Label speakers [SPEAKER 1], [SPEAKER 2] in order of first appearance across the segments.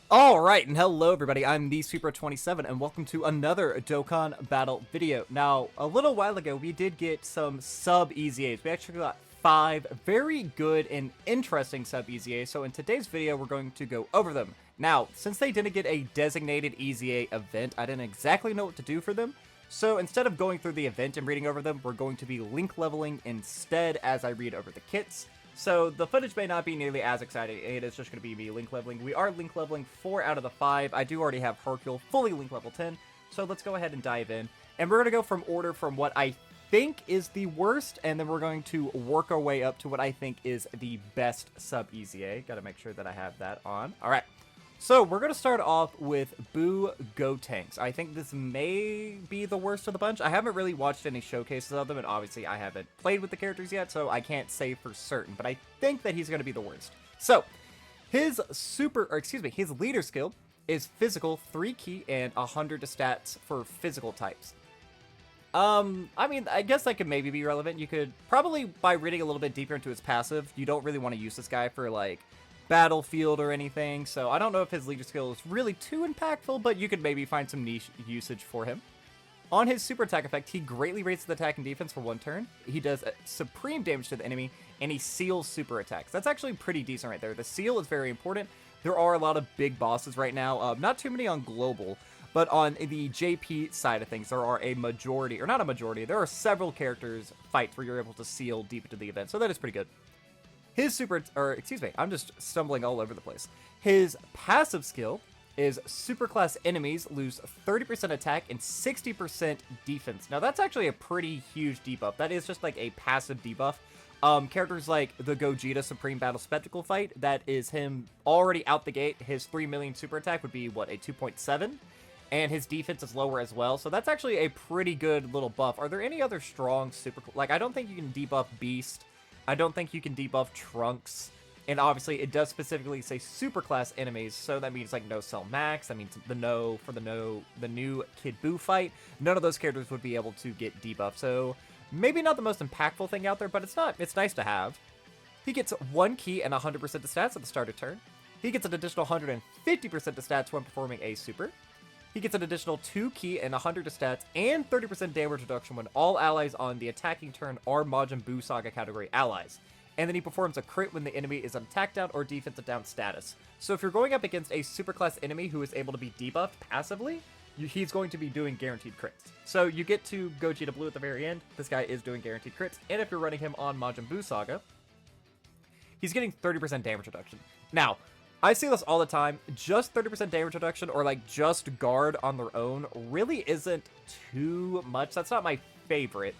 [SPEAKER 1] Alright, and hello everybody, I'm the Super27, and welcome to another Dokkan battle video. Now, a little while ago, we did get some sub-EZAs. We actually got 5 very good and interesting sub-EZAs, so in today's video, we're going to go over them. Now, since they didn't get a designated EZA event, I didn't exactly know what to do for them, so instead of going through the event and reading over them, we're going to be link leveling instead as I read over the kits. So the footage may not be nearly as exciting. It is just going to be me link leveling. We are link leveling 4 out of the 5. I do already have Hercule fully link level 10. So let's go ahead and dive in. And we're going to go from order from what I think is the worst. And then we're going to work our way up to what I think is the best sub-EZA. Got to make sure that I have that on. All right. So we're going to start off with Boo Gotenks. I think this may be the worst of the bunch. I haven't really watched any showcases of them, and obviously I haven't played with the characters yet, so I can't say for certain, but I think that he's going to be the worst. So, his leader skill is physical, 3 key, and 100 to stats for physical types. I mean, I guess that could maybe be relevant. You could probably, by reading a little bit deeper into his passive, you don't really want to use this guy for, like, battlefield or anything, so I don't know if his leader skill is really too impactful, but you could maybe find some niche usage for him. On his super attack effect, he greatly raises the attack and defense for 1 turn. He does supreme damage to the enemy, and he seals super attacks. That's actually pretty decent right there. The seal is very important. There are a lot of big bosses right now, not too many on global, but on the JP side of things, there are a majority, or not a majority, there are several characters fights where you're able to seal deep into the event, so that is pretty good. His I'm just stumbling all over the place. His passive skill is superclass enemies lose 30% attack and 60% defense. Now that's actually a pretty huge debuff. That is just like a passive debuff. Characters like the Gogeta Supreme Battle Spectacle fight, that is him already out the gate. His 3 million super attack would be, what, a 2.7? And his defense is lower as well, so that's actually a pretty good little buff. Are there any other strong super... Like, I don't think you can debuff Beast. I don't think you can debuff Trunks, and obviously it does specifically say superclass enemies, so that means like no Cell Max. That means the new Kid Buu fight. None of those characters would be able to get debuffed, so maybe not the most impactful thing out there, but it's nice to have. He gets 1 key and 100% to stats at the start of turn. He gets an additional 150% to stats when performing a super. He gets an additional 2 key and 100 to stats and 30% damage reduction when all allies on the attacking turn are Majin Buu Saga category allies. And then he performs a crit when the enemy is on attack down or defensive down status. So if you're going up against a superclass enemy who is able to be debuffed passively, he's going to be doing guaranteed crits. So you get to Gogeta Blue at the very end. This guy is doing guaranteed crits. And if you're running him on Majin Buu Saga, he's getting 30% damage reduction. Now, I see this all the time. Just 30% damage reduction or like just guard on their own really isn't too much. That's not my favorite.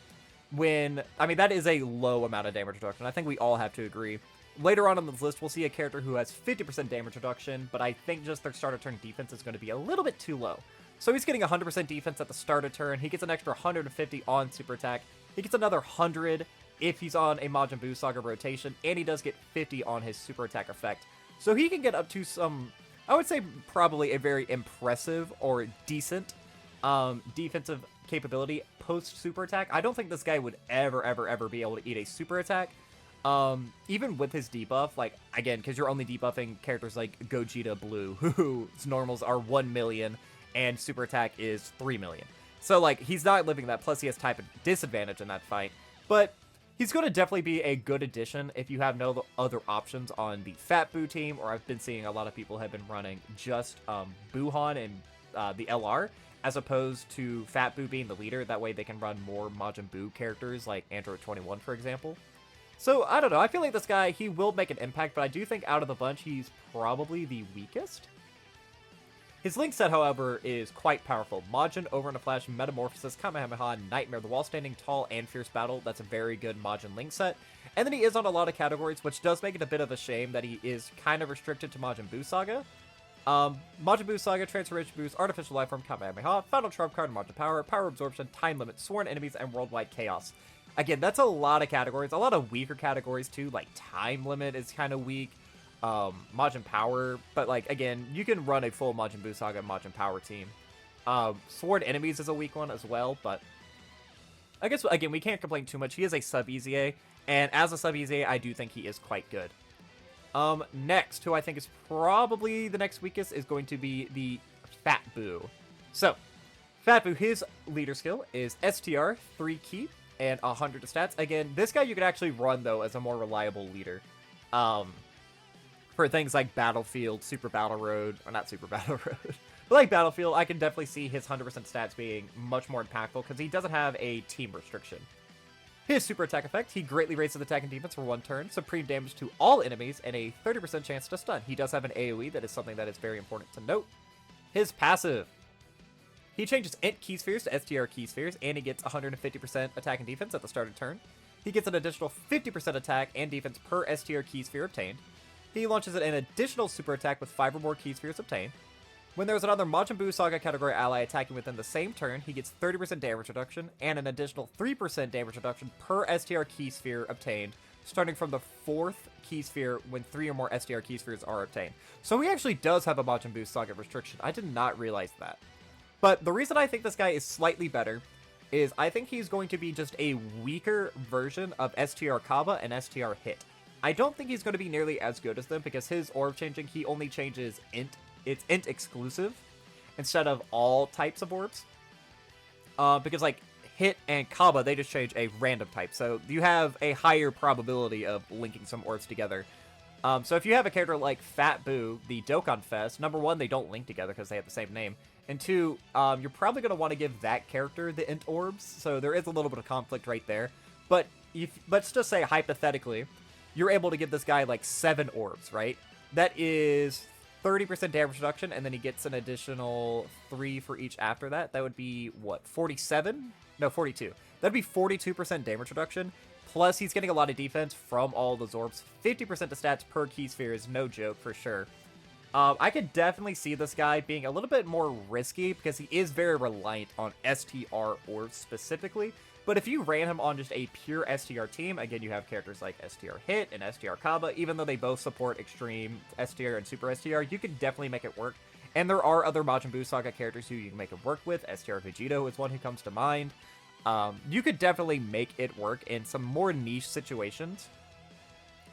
[SPEAKER 1] I mean, that is a low amount of damage reduction. I think we all have to agree. Later on this list, we'll see a character who has 50% damage reduction, but I think just their start of turn defense is going to be a little bit too low. So he's getting 100% defense at the start of turn. He gets an extra 150 on super attack. He gets another 100 if he's on a Majin Buu Saga rotation, and he does get 50 on his super attack effect. So he can get up to some, I would say probably a very impressive or decent defensive capability post super attack. I don't think this guy would ever be able to eat a super attack. Even with his debuff, like, again, because you're only debuffing characters like Gogeta Blue, whose normals are 1 million and super attack is 3 million. So, like, he's not living that, plus he has type disadvantage in that fight. But he's going to definitely be a good addition if you have no other options on the Fat Buu team, or I've been seeing a lot of people have been running just Buhan and the LR, as opposed to Fat Buu being the leader. That way they can run more Majin Buu characters, like Android 21, for example. So, I don't know. I feel like this guy, he will make an impact, but I do think out of the bunch, he's probably the weakest. His link set, however, is quite powerful. Majin, Over in a Flash, Metamorphosis, Kamehameha, Nightmare, the Wall Standing Tall, and Fierce Battle. That's a very good Majin link set. And then he is on a lot of categories, which does make it a bit of a shame that he is kind of restricted to Majin Buu Saga. Majin Buu Saga, Transformation Boost, Artificial Life Form, Kamehameha, Final Trump Card, Majin Power, Power Absorption, Time Limit, Sworn Enemies, and Worldwide Chaos. Again, that's a lot of categories. A lot of weaker categories, too. Like, Time Limit is kind of weak. Majin Power, but like, again, you can run a full Majin Buu Saga Majin Power team. Sword Enemies is a weak one as well, but I guess, again, we can't complain too much. He is a sub-EZA, and as a sub-EZA, I do think he is quite good. Next, who I think is probably the next weakest, is going to be the Fat Boo. So, Fat Boo, his leader skill is STR, 3 key, and 100 to stats. Again, this guy you could actually run, though, as a more reliable leader. For things like Battlefield, Super Battle Road, or not Super Battle Road, but like Battlefield, I can definitely see his 100% stats being much more impactful because he doesn't have a team restriction. His super attack effect, he greatly raises attack and defense for 1 turn, supreme damage to all enemies, and a 30% chance to stun. He does have an AoE, that is something that is very important to note. His passive, he changes int key spheres to STR key spheres, and he gets 150% attack and defense at the start of turn. He gets an additional 50% attack and defense per STR key sphere obtained. He launches an additional super attack with 5 or more key spheres obtained. When there's another Majin Buu Saga category ally attacking within the same turn, he gets 30% damage reduction and an additional 3% damage reduction per STR key sphere obtained, starting from the 4th key sphere when 3 or more STR key spheres are obtained. So he actually does have a Majin Buu Saga restriction. I did not realize that. But the reason I think this guy is slightly better is I think he's going to be just a weaker version of STR Kaba and STR Hit. I don't think he's going to be nearly as good as them because his orb changing, he only changes int. It's int exclusive instead of all types of orbs. Because like Hit and Kaba, they just change a random type. So you have a higher probability of linking some orbs together. So if you have a character like Fat Boo, the Dokkan Fest, number 1, they don't link together because they have the same name. And 2, you're probably going to want to give that character the int orbs. So there is a little bit of conflict right there. But let's just say hypothetically, you're able to give this guy like 7 orbs, right? That is 30% damage reduction, and then he gets an additional 3 for each after that. That would be, what, 47? No, 42. That'd be 42% damage reduction, plus he's getting a lot of defense from all those orbs. 50% to stats per key sphere is no joke, for sure. I could definitely see this guy being a little bit more risky, because he is very reliant on STR orbs specifically. But if you ran him on just a pure STR team, again, you have characters like STR Hit and STR Kaba, even though they both support Extreme STR and Super STR, you can definitely make it work. And there are other Majin Buu Saga characters who you can make it work with. STR Vegito is one who comes to mind. You could definitely make it work in some more niche situations.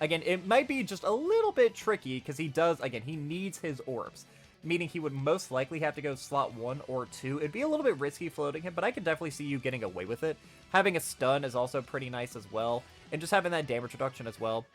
[SPEAKER 1] Again, it might be just a little bit tricky because he does, again, he needs his orbs. Meaning he would most likely have to go slot 1 or 2. It'd be a little bit risky floating him, but I could definitely see you getting away with it. Having a stun is also pretty nice as well, and just having that damage reduction as well.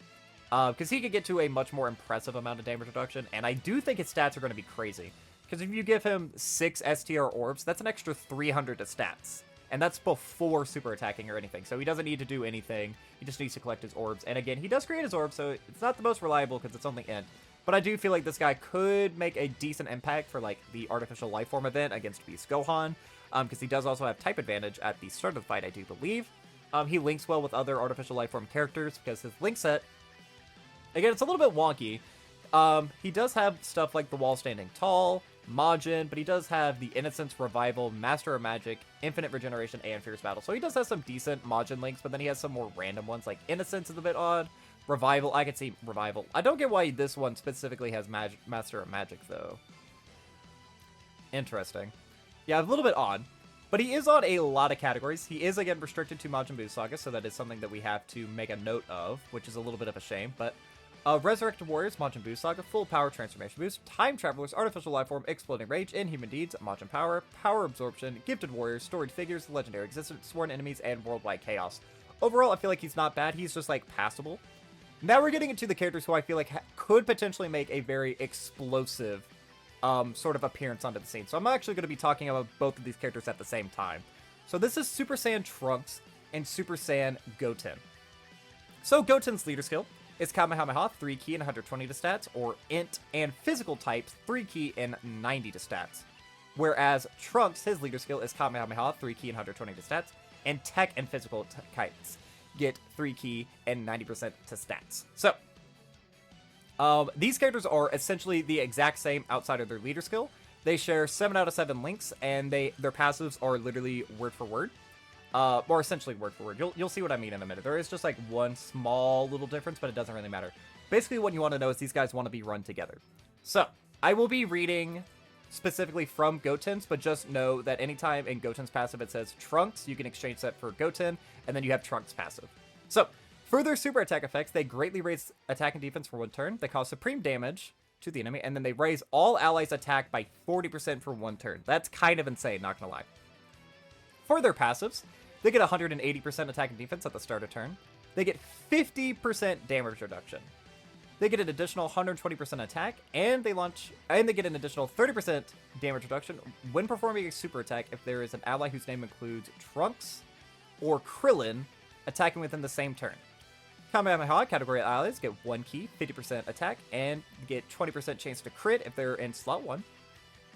[SPEAKER 1] Because he could get to a much more impressive amount of damage reduction, and I do think his stats are going to be crazy. Because if you give him 6 STR orbs, that's an extra 300 to stats. And that's before super attacking or anything, so he doesn't need to do anything. He just needs to collect his orbs. And again, he does create his orbs, so it's not the most reliable because it's only int. But I do feel like this guy could make a decent impact for, like, the Artificial Life Form event against Beast Gohan, because he does also have type advantage at the start of the fight, I do believe. He links well with other Artificial Life Form characters, because his link set, again, it's a little bit wonky. He does have stuff like the Wall Standing Tall, Majin, but he does have the Innocence, Revival, Master of Magic, Infinite Regeneration, and Fierce Battle. So he does have some decent Majin links, but then he has some more random ones, like Innocence is a bit odd. Revival, I could see Revival. I don't get why this one specifically has Master of Magic, though. Interesting. Yeah, a little bit odd. But he is on a lot of categories. He is, again, restricted to Majin Buu Saga, so that is something that we have to make a note of, which is a little bit of a shame. But Resurrected Warriors, Majin Buu Saga, Full Power Transformation Boost, Time Travelers, Artificial Life Form, Exploding Rage, Inhuman Deeds, Majin Power, Power Absorption, Gifted Warriors, Storied Figures, Legendary Existence, Sworn Enemies, and Worldwide Chaos. Overall, I feel like he's not bad. He's just, like, passable. Now we're getting into the characters who I feel like could potentially make a very explosive sort of appearance onto the scene. So I'm actually going to be talking about both of these characters at the same time. So this is Super Saiyan Trunks and Super Saiyan Goten. So Goten's leader skill is Kamehameha, 3 key and 120 to stats, or Int and physical types, 3 key and 90 to stats. Whereas Trunks, his leader skill is Kamehameha, 3 key and 120 to stats, and tech and physical types get 3 key and 90% to stats. So, these characters are essentially the exact same outside of their leader skill. They share 7 out of 7 links, and their passives are literally word for word. Or essentially word for word. You'll see what I mean in a minute. There is just like one small little difference, but it doesn't really matter. Basically, what you want to know is these guys want to be run together. So, I will be reading specifically from Goten's, but just know that anytime in Goten's passive it says Trunks, you can exchange that for Goten, and then you have Trunks passive. So, For their super attack effects, they greatly raise attack and defense for 1 turn. They cause supreme damage to the enemy, and then they raise all allies' attack by 40% for 1 turn. That's kind of insane, not gonna lie. For their passives, they get 180% attack and defense at the start of turn. They get 50% damage reduction. They get an additional 120% attack, and they get an additional 30% damage reduction when performing a super attack if there is an ally whose name includes Trunks or Krillin attacking within the same turn. Kamehameha category allies get 1 key, 50% attack, and get 20% chance to crit if they're in slot 1.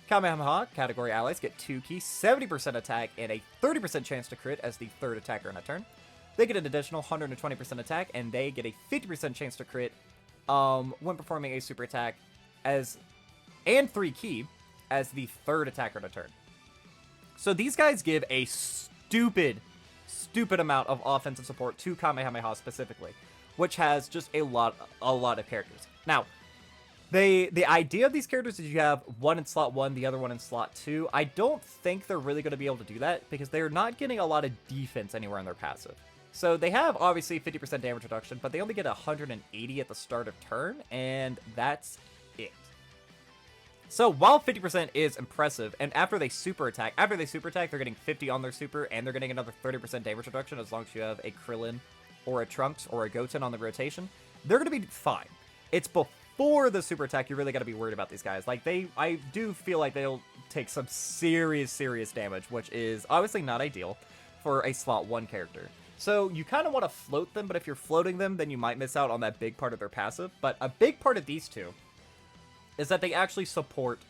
[SPEAKER 1] Kamehameha category allies get 2 key, 70% attack, and a 30% chance to crit as the 3rd attacker in a turn. They get an additional 120% attack, and they get a 50% chance to crit when performing a super attack and 3 key as the 3rd attacker in a turn. So these guys give a stupid amount of offensive support to Kamehameha specifically, which has just a lot of characters. Now, the idea of these characters is you have one in slot 1, the other one in slot 2. I don't think they're really going to be able to do that because they're not getting a lot of defense anywhere in their passive. So they have obviously 50% damage reduction, but they only get 180 at the start of turn, and that's it. So while 50% is impressive, and after they super attack, they're getting 50 on their super, and they're getting another 30% damage reduction as long as you have a Krillin or a Trunks or a Goten on the rotation, they're going to be fine. It's before the super attack you really got to be worried about these guys. Like, I do feel like they'll take some serious damage, which is obviously not ideal for a slot 1 character. So you kind of want to float them, but if you're floating them, then you might miss out on that big part of their passive. But a big part of these two is that they actually support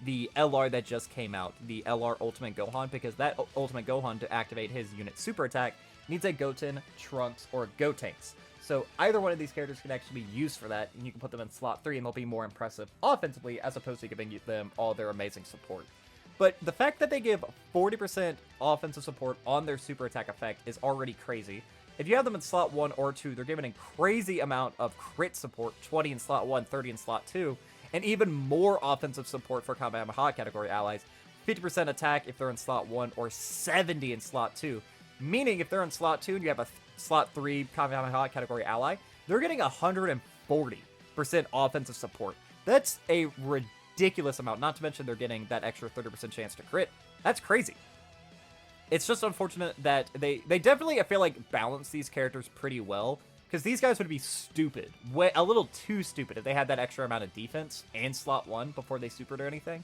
[SPEAKER 1] the LR that just came out, the LR Ultimate Gohan, because that Ultimate Gohan, to activate his unit super attack, needs a Goten, Trunks, or Gotenks. So either one of these characters can actually be used for that, and you can put them in slot 3, and they'll be more impressive offensively, as opposed to giving them all their amazing support. But the fact that they give 40% offensive support on their super attack effect is already crazy. If you have them in slot 1 or 2, they're given a crazy amount of crit support, 20 in slot 1, 30 in slot 2, and even more offensive support for Kamehameha category allies, 50% attack if they're in slot 1 or 70 in slot 2. Meaning if they're in slot 2 and you have a slot 3 Kamehameha category ally, they're getting 140% offensive support. That's a ridiculous amount, not to mention they're getting that extra 30% chance to crit. That's crazy. It's just unfortunate that they definitely, I feel like, balance these characters pretty well, because these guys would be stupid, a little too stupid if they had that extra amount of defense and slot 1 before they supered or anything.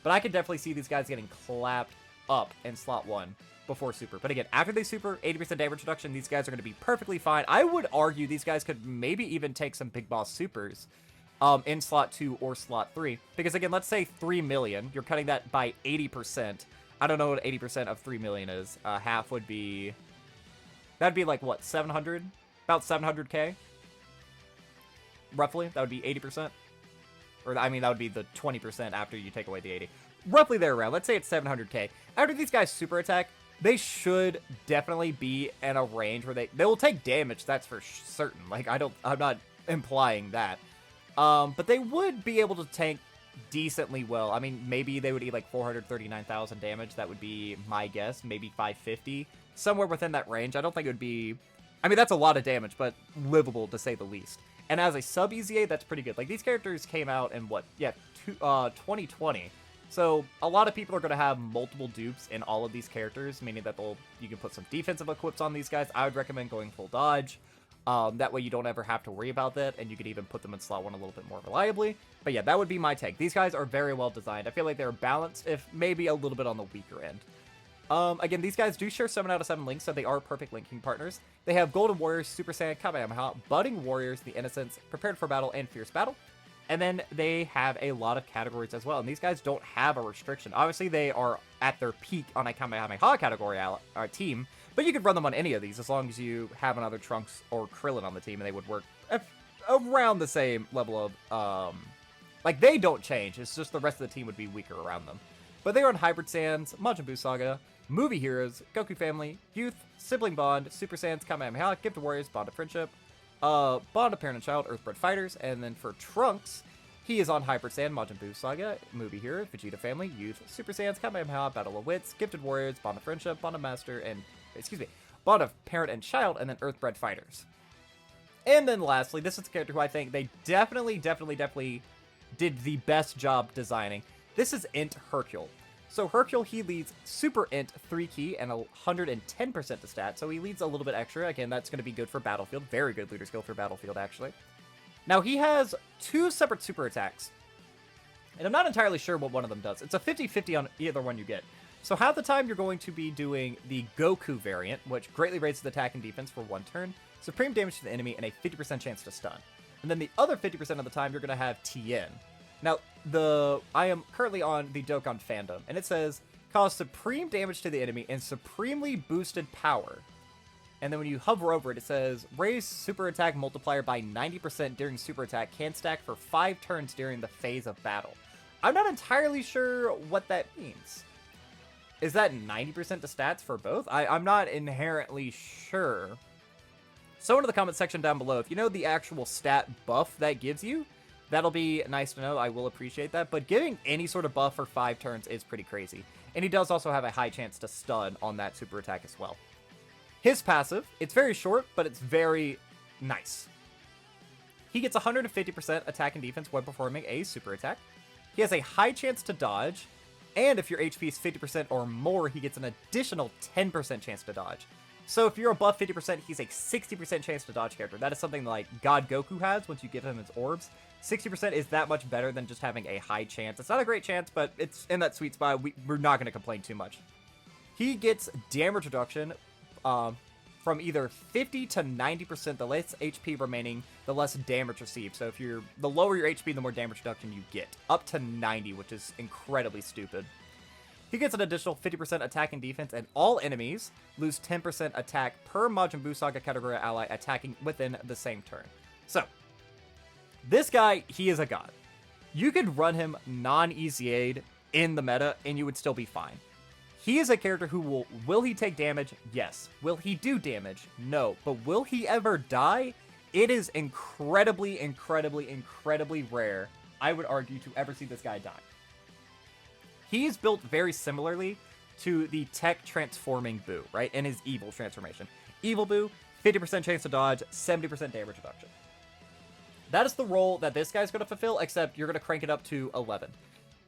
[SPEAKER 1] But I could definitely see these guys getting clapped up in slot 1 before super. But again, after they super, 80% damage reduction, these guys are going to be perfectly fine. I would argue these guys could maybe even take some big boss supers in slot 2 or slot 3. Because again, let's say 3 million, you're cutting that by 80%. I don't know what 80% of 3 million is. Half would be, that'd be like what, 700? About 700k? Roughly, that would be 80%. Or, I mean, that would be the 20% after you take away the 80. Roughly there around, let's say it's 700k. After these guys super attack, they should definitely be in a range where they will take damage, that's for certain. Like, I'm not implying that. But they would be able to tank decently well. I mean, maybe they would eat like 439,000 damage. That would be my guess. Maybe 550. Somewhere within that range. I don't think it would be... I mean, that's a lot of damage, but livable to say the least. And as a sub EZA, that's pretty good. Like, these characters came out in what? Yeah, 2020. So a lot of people are going to have multiple dupes in all of these characters, meaning that you can put some defensive equips on these guys. I would recommend going full dodge. That way you don't ever have to worry about that, and you could even put them in slot 1 a little bit more reliably. But yeah, that would be my take. These guys are very well designed. I feel like they're balanced, if maybe a little bit on the weaker end. Again, these guys do share 7 out of 7 links, so they are perfect linking partners. They have Golden Warriors, Super Saiyan, Kamehameha, Budding Warriors, the Innocents, Prepared for Battle, and Fierce Battle. And then they have a lot of categories as well, and these guys don't have a restriction. Obviously, they are at their peak on a Kamehameha category team, but you could run them on any of these as long as you have another Trunks or Krillin on the team, and they would work around the same level of, like, they don't change. It's just the rest of the team would be weaker around them. But they are on Hybrid Saiyans, Majin Buu Saga, Movie Heroes, Goku Family, Youth, Sibling Bond, Super Saiyans, Kamehameha, Gifted Warriors, Bond of Friendship, Bond of Parent and Child, Earthbred Fighters, and then for Trunks, he is on Hybrid Saiyan, Majin Buu Saga, Movie Heroes, Vegeta Family, Youth, Super Saiyans, Kamehameha, Battle of Wits, Gifted Warriors, Bond of Friendship, Bond of Master, and, Bond of Parent and Child, and then Earthbred Fighters. And then lastly, this is a character who I think they definitely did the best job designing. This is Int Hercule. So Hercule, he leads Super Int 3 key and 110% to stat, so he leads a little bit extra. Again, that's going to be good for Battlefield. Very good leader skill for Battlefield, actually. Now, he has 2 separate super attacks, and I'm not entirely sure what one of them does. It's a 50-50 on either one you get. So half the time, you're going to be doing the Goku variant, which greatly raises the attack and defense for 1 turn, supreme damage to the enemy, and a 50% chance to stun. And then the other 50% of the time, you're going to have Tien. Now, I am currently on the Dokkan fandom, and it says, cause supreme damage to the enemy and supremely boosted power. And then when you hover over it, it says, raise super attack multiplier by 90% during super attack, can stack for 5 turns during the phase of battle. I'm not entirely sure what that means. Is that 90% to stats for both? I'm not inherently sure. Someone in the comment section down below, if you know the actual stat buff that gives you, that'll be nice to know. I will appreciate that. But giving any sort of buff for 5 turns is pretty crazy. And he does also have a high chance to stun on that super attack as well. His passive, it's very short, but it's very nice. He gets 150% attack and defense when performing a super attack. He has a high chance to dodge. And if your HP is 50% or more, he gets an additional 10% chance to dodge. So if you're above 50%, he's a 60% chance to dodge character. That is something like God Goku has once you give him his orbs. 60% is that much better than just having a high chance. It's not a great chance, but it's in that sweet spot. We're not going to complain too much. He gets damage reduction from either 50 to 90%. The less HP remaining, the less damage received. So if the lower your HP, the more damage reduction you get. Up to 90, which is incredibly stupid. He gets an additional 50% attack and defense, and all enemies lose 10% attack per Majin Buu Saga category ally attacking within the same turn. So, this guy, he is a god. You could run him non-EZA'd in the meta, and you would still be fine. He is a character who will he take damage? Yes. Will he do damage? No. But will he ever die? It is incredibly rare, I would argue, to ever see this guy die. He is built very similarly to the tech transforming Buu, right? In his evil transformation. Evil Buu, 50% chance to dodge, 70% damage reduction. That is the role that this guy's going to fulfill, except you're going to crank it up to 11.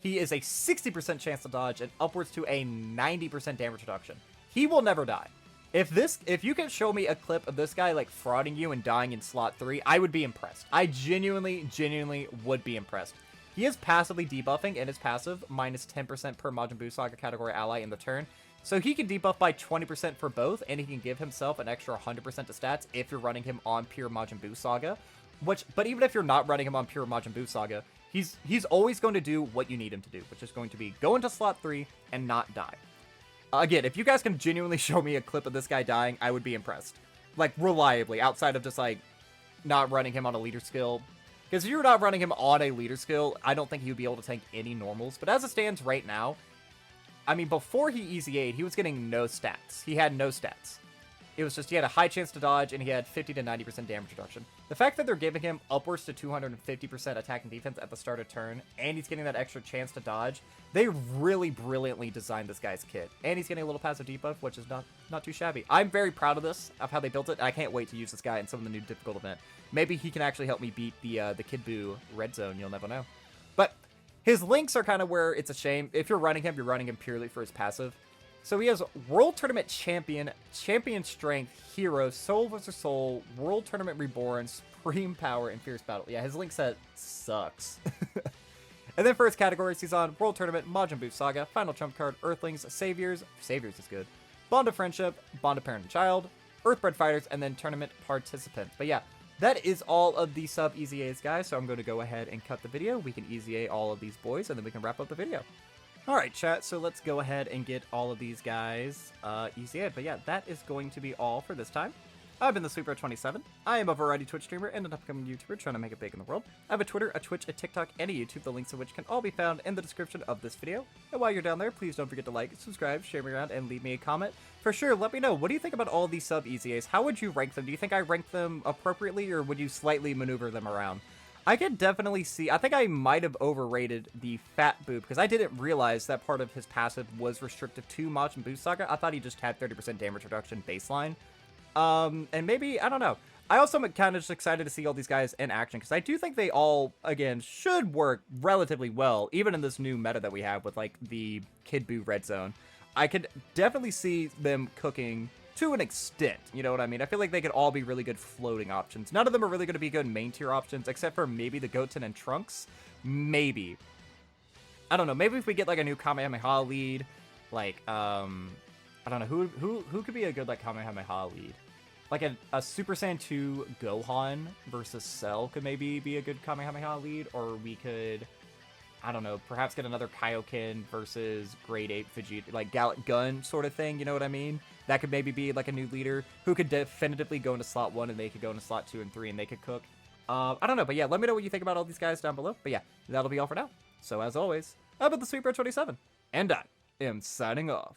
[SPEAKER 1] He is a 60% chance to dodge and upwards to a 90% damage reduction. He will never die. If you can show me a clip of this guy like frauding you and dying in slot 3, I would be impressed. I genuinely would be impressed. He is passively debuffing, and his passive, minus 10% per Majin Buu Saga category ally in the turn. So he can debuff by 20% for both, and he can give himself an extra 100% to stats if you're running him on pure Majin Buu Saga. But even if you're not running him on pure Majin Buu Saga, he's always going to do what you need him to do, which is going to be go into slot 3 and not die. Again, if you guys can genuinely show me a clip of this guy dying, I would be impressed. Like, reliably, outside of just, like, not running him on a leader skill. Because if you're not running him on a leader skill, I don't think he would be able to tank any normals. But as it stands right now, I mean, before he EZA'd, he was getting no stats. He had no stats. It was just he had a high chance to dodge, and he had 50 to 90% damage reduction. The fact that they're giving him upwards to 250% attack and defense at the start of turn, and he's getting that extra chance to dodge, they really brilliantly designed this guy's kit. And he's getting a little passive debuff, which is not too shabby. I'm very proud of this, of how they built it. I can't wait to use this guy in some of the new difficult event. Maybe he can actually help me beat the Kid Buu red zone. You'll never know. But his links are kind of where it's a shame. If you're running him purely for his passive. So he has World Tournament Champion, Champion Strength, Hero, Soul vs. Soul, World Tournament Reborn, Supreme Power, and Fierce Battle. Yeah, his link set sucks. And then for his categories, he's on World Tournament, Majin Buu Saga, Final Trump Card, Earthlings, Saviors is good, Bond of Friendship, Bond of Parent and Child, Earthbred Fighters, and then Tournament Participants. But yeah, that is all of the sub EZAs, guys, so I'm going to go ahead and cut the video. We can EZA all of these boys, and then we can wrap up the video. Alright, chat, so let's go ahead and get all of these guys EZA'd. But yeah, that is going to be all for this time. I've been the Sweeper27. I am a variety Twitch streamer and an upcoming YouTuber trying to make it big in the world. I have a Twitter, a Twitch, a TikTok, and a YouTube, the links of which can all be found in the description of this video. And while you're down there, please don't forget to like, subscribe, share me around, and leave me a comment. For sure, let me know, what do you think about all these sub EZAs? How would you rank them? Do you think I ranked them appropriately, or would you slightly maneuver them around? I can definitely see, I think I might have overrated the Fat Buu, because I didn't realize that part of his passive was restricted to Majin Buu Saga. I thought he just had 30% damage reduction baseline. And maybe, I don't know. I also am kind of just excited to see all these guys in action because I do think they all, again, should work relatively well, even in this new meta that we have with like the Kid Buu red zone. I could definitely see them cooking to an extent, you know what I mean? I feel like they could all be really good floating options. None of them are really going to be good main tier options, except for maybe the Goten and Trunks. Maybe. I don't know. Maybe if we get like a new Kamehameha lead, like, I don't know, who could be a good like Kamehameha lead? Like a Super Saiyan 2 Gohan versus Cell could maybe be a good Kamehameha lead, or we could, I don't know, perhaps get another Kaioken versus Grade 8 Vegeta, like Gallic Gun sort of thing, you know what I mean? That could maybe be like a new leader who could definitively go into slot 1 and they could go into slot 2 and 3 and they could cook. I don't know, but yeah, let me know what you think about all these guys down below. But yeah, that'll be all for now. So as always, I've been the Sweet Bro 27, and I am signing off.